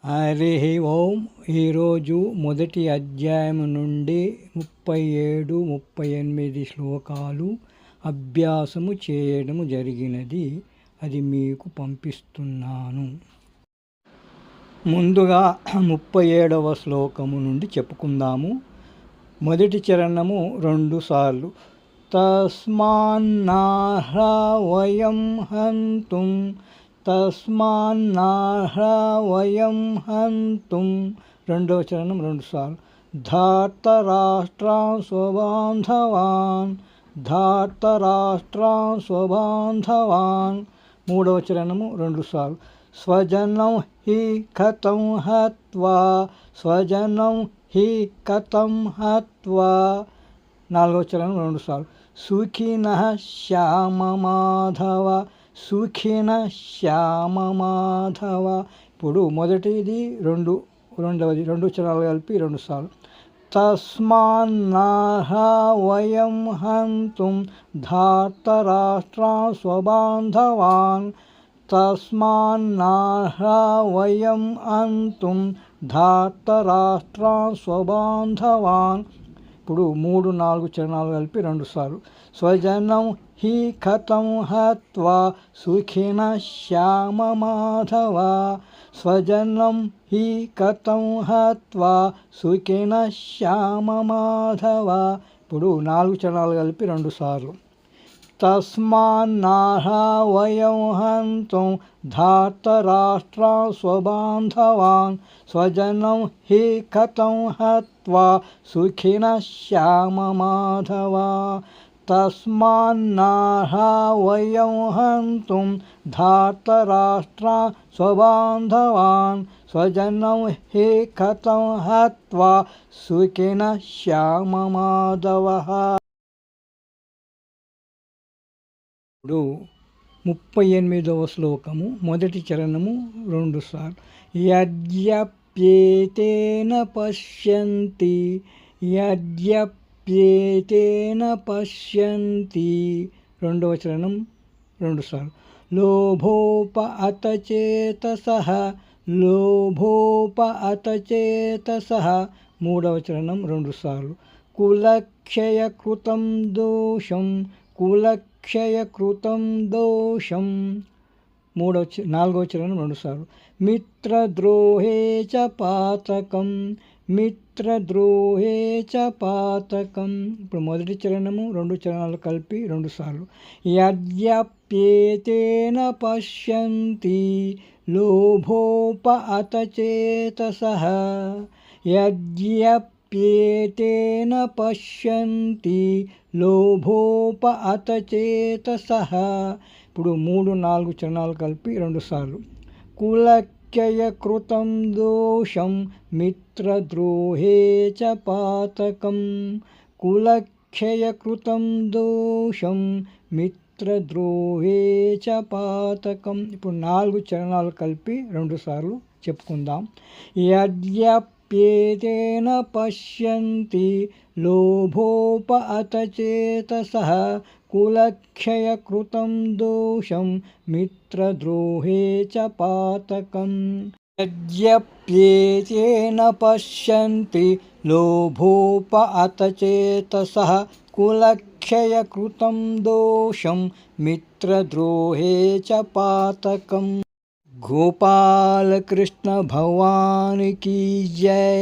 హరి ఓం. ఈరోజు మొదటి అధ్యాయం నుండి 37, 38 శ్లోకాలు అభ్యాసము చేయడము జరిగినది. అది మీకు పంపిస్తున్నాను. ముందుగా 37వ శ్లోకము నుండి చెప్పుకుందాము. మొదటి చరణము 2 సార్లు. తస్మాన్నాహ వయం హంతుం తస్మాన్నాహ వయం హంతుం. రెండవ చరణం 2 సార్లు. ధార్తరాష్ట్రాన్ స్వబాంధవాన్ ధార్తరాష్ట్రాన్ స్వబాంధవాన్. మూడవ చరణము 2 సార్లు. స్వజనం హి కథం హత్వా స్వజనం హి కథం హత్వా. నాలుగవ చరణం 2 సార్లు. సుఖినః శ్యామ మాధవ సుఖిన శ్యామ మాధవ. ఇప్పుడు మొదటిది రెండవది 2 చరణాలు కలిపి 2 సార్లు. తస్మాన్నాహ వయం హంతుం ధార్తరాష్ట్రాన్ స్వబాంధవాన్ తస్మాన్నాహ వయం హంతుం ధార్తరాష్ట్రాన్ స్వబాంధవాన్. ఇప్పుడు 3, 4 చరణాలు కలిపి 2 సార్లు. స్వజనం హి కథం హత్వా సుఖిన శ్యామ మాధవ స్వజనం హి కథం హత్వా సుఖిన శ్యామ మాధవ. ఇప్పుడు 4 చరణాలు కలిపి 2 సార్లు. తస్మాన్నాహ వయం హంతుం ధార్తరాష్ట్రాన్ స్వబాంధవాన్ స్వజనం హి కథం హత్వా సుఖిన శ్యామ మాధవ తస్మాన్నాహ వయం హంతుం ధార్తరాష్ట్రాన్ స్వబాంధవాన్ స్వజనం హి కథం హత్వా సుఖిన శ్యామ మాధవ. ఇప్పుడు 38వ శ్లోకము మొదటి చరణము 2 సార్లు. యద్యప్యేతేన పశ్యంతి యద్యప్యేతేన పశ్యంతి. రెండవ చరణం 2 సార్లు. లోభోప అతచేతసః లోభోప అతచేతసః. మూడవ చరణం 2 సార్లు. కులక్షయకృతం దోషం కులక్షయకృతం దోషం. నాలుగవ చరణం 2 సార్లు. మిత్రద్రోహే చ పాతకం మిత్రద్రోహే చ పాతకం. ఇప్పుడు మొదటి చరణము 2 చరణాలు కలిపి 2 సార్లు. యద్యప్యేతేన పశ్యంతి లోభోప అతచేతసః యద్యప్యేతేన పశ్యంతి లోభోప అతచేతసః. ఇప్పుడు 3, 4 చరణాలు కలిపి 2 సార్లు. కులక్షయకృతం దోషం మిత్రద్రోహే చ పాతకం కులక్షయకృతం దోషం మిత్రద్రోహే చ పాతకం. ఇప్పుడు 4 చరణాలు కలిపి 2 సార్లు చెప్పుకుందాం. యద్యప్యేతేన పశ్యంతి లోభోప అతచేతసః కులక్షయకృతం దోషం మిత్రద్రోహే చ పాతకం. యద్యప్యేతేన పశ్యంతి లోభోప అతచేతసః కులక్షయకృతం దోషం మిత్రద్రోహే చ పాతకం. గోపాలకృష్ణ భగవాన్ కీ జై.